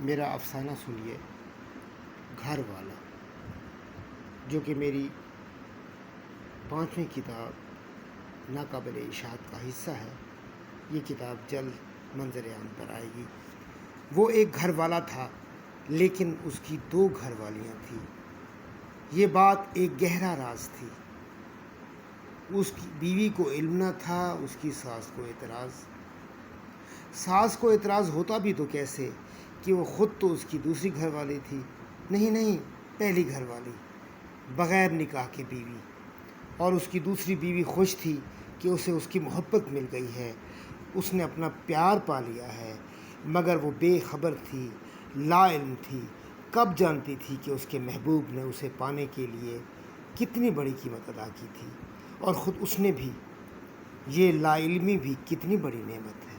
میرا افسانہ سنیے گھر والا، جو کہ میری 5ویں کتاب ناقابل اشاعت کا حصہ ہے۔ یہ کتاب جلد منظر عام پر آئے گی۔ وہ ایک گھر والا تھا، لیکن اس کی 2 گھر والیاں تھیں۔ یہ بات ایک گہرا راز تھی۔ اس کی بیوی کو علم نہ تھا، اس کی ساس کو اعتراض۔ ساس کو اعتراض ہوتا بھی تو کیسے کہ وہ خود تو اس کی دوسری گھر والی تھی، نہیں پہلی گھر والی، بغیر نکاح کے بیوی۔ اور اس کی دوسری بیوی خوش تھی کہ اسے اس کی محبت مل گئی ہے، اس نے اپنا پیار پا لیا ہے، مگر وہ بے خبر تھی، لا علم تھی۔ کب جانتی تھی کہ اس کے محبوب نے اسے پانے کے لیے کتنی بڑی قیمت ادا کی تھی، اور خود اس نے بھی۔ یہ لا علمی بھی کتنی بڑی نعمت ہے۔